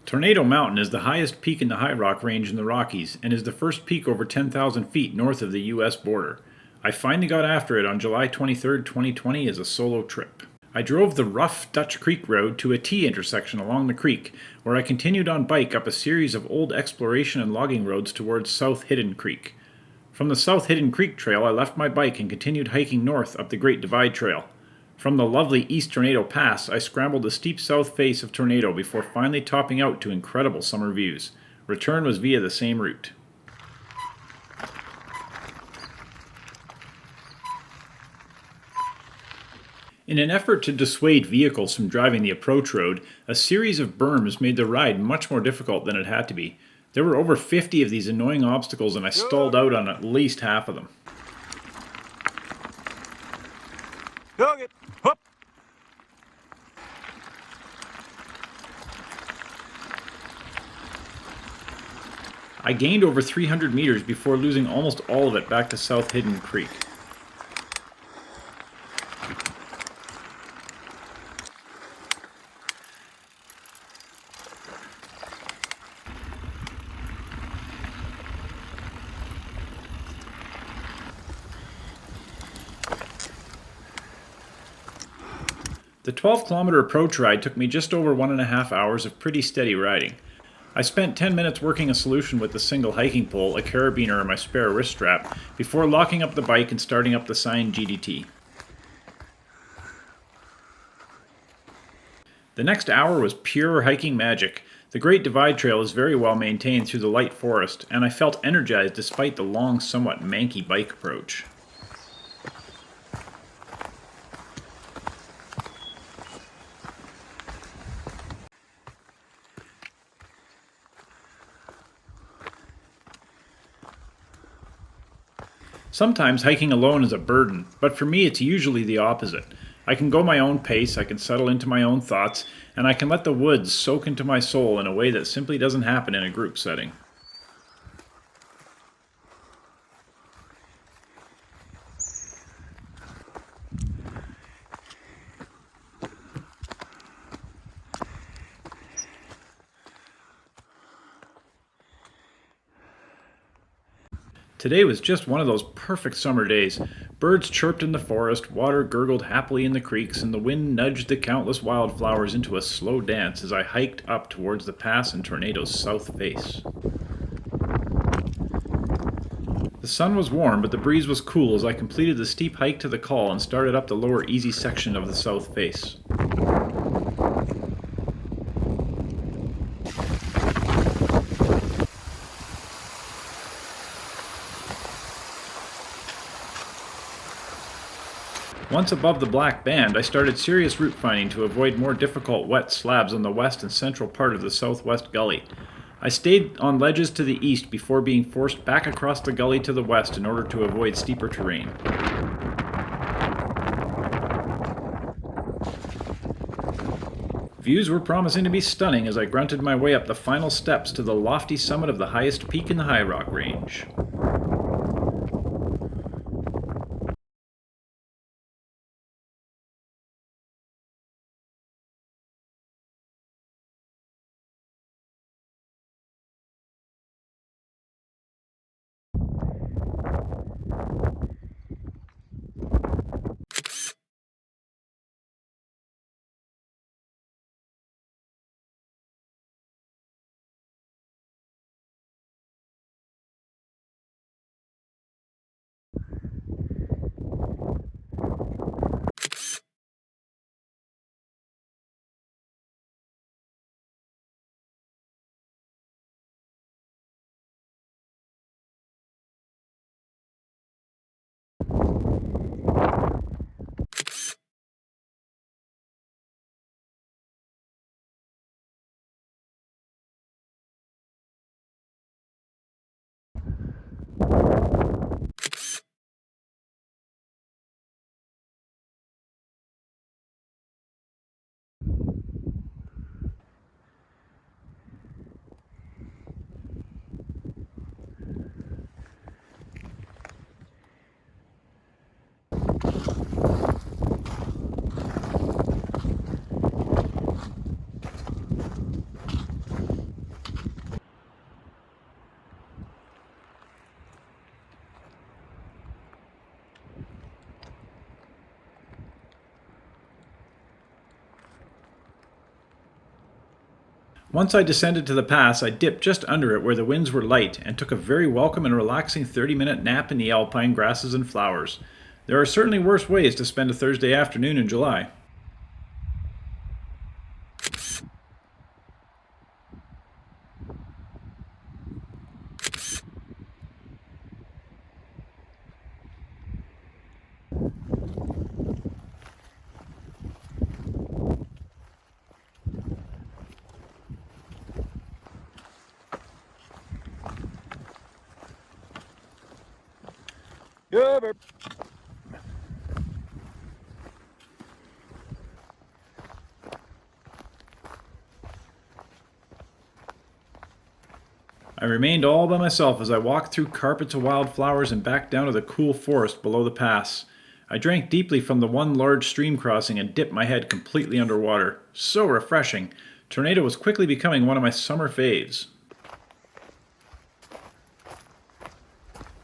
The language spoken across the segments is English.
Tornado Mountain is the highest peak in the High Rock Range in the Rockies and is the first peak over 10,000 feet north of the U.S. border. I finally got after it on July 23, 2020 as a solo trip. I drove the rough Dutch Creek Road to a T intersection along the creek, where I continued on bike up a series of old exploration and logging roads towards South Hidden Creek. From the South Hidden Creek Trail, I left my bike and continued hiking north up the Great Divide Trail. From the lovely East Tornado Pass, I scrambled the steep south face of Tornado before finally topping out to incredible summer views. Return was via the same route. In an effort to dissuade vehicles from driving the approach road, a series of berms made the ride much more difficult than it had to be. There were over 50 of these annoying obstacles and I stalled out on at least half of them. I gained over 300 meters before losing almost all of it back to South Hidden Creek. The 12-kilometer approach ride took me just over 1.5 hours of pretty steady riding. I spent 10 minutes working a solution with the single hiking pole, a carabiner, and my spare wrist strap before locking up the bike and starting up the Sine GDT. The next hour was pure hiking magic. The Great Divide Trail is very well maintained through the light forest, and I felt energized despite the long, somewhat manky bike approach. Sometimes hiking alone is a burden, but for me it's usually the opposite. I can go my own pace, I can settle into my own thoughts, and I can let the woods soak into my soul in a way that simply doesn't happen in a group setting. Today was just one of those perfect summer days. Birds chirped in the forest, water gurgled happily in the creeks, and the wind nudged the countless wildflowers into a slow dance as I hiked up towards the pass and Tornado's south face. The sun was warm, but the breeze was cool as I completed the steep hike to the col and started up the lower easy section of the south face. Once above the black band, I started serious route finding to avoid more difficult wet slabs on the west and central part of the southwest gully. I stayed on ledges to the east before being forced back across the gully to the west in order to avoid steeper terrain. Views were promising to be stunning as I grunted my way up the final steps to the lofty summit of the highest peak in the High Rock Range. Once I descended to the pass, I dipped just under it where the winds were light and took a very welcome and relaxing 30-minute nap in the alpine grasses and flowers. There are certainly worse ways to spend a Thursday afternoon in July. Good. I remained all by myself as I walked through carpets of wildflowers and back down to the cool forest below the pass. I drank deeply from the one large stream crossing and dipped my head completely underwater. So refreshing. Tornado was quickly becoming one of my summer faves.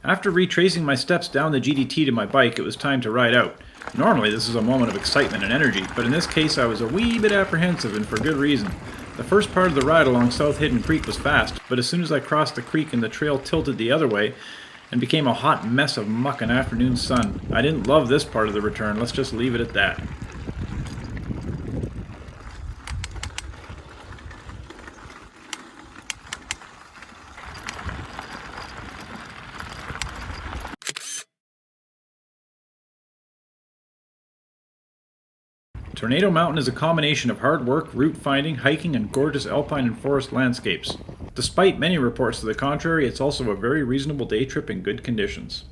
After retracing my steps down the GDT to my bike, it was time to ride out. Normally this is a moment of excitement and energy, but in this case I was a wee bit apprehensive, and for good reason. The first part of the ride along South Hidden Creek was fast, but as soon as I crossed the creek and the trail tilted the other way and became a hot mess of muck and afternoon sun, I didn't love this part of the return. Let's just leave it at that. Tornado Mountain is a combination of hard work, route finding, hiking, and gorgeous alpine and forest landscapes. Despite many reports to the contrary, it's also a very reasonable day trip in good conditions.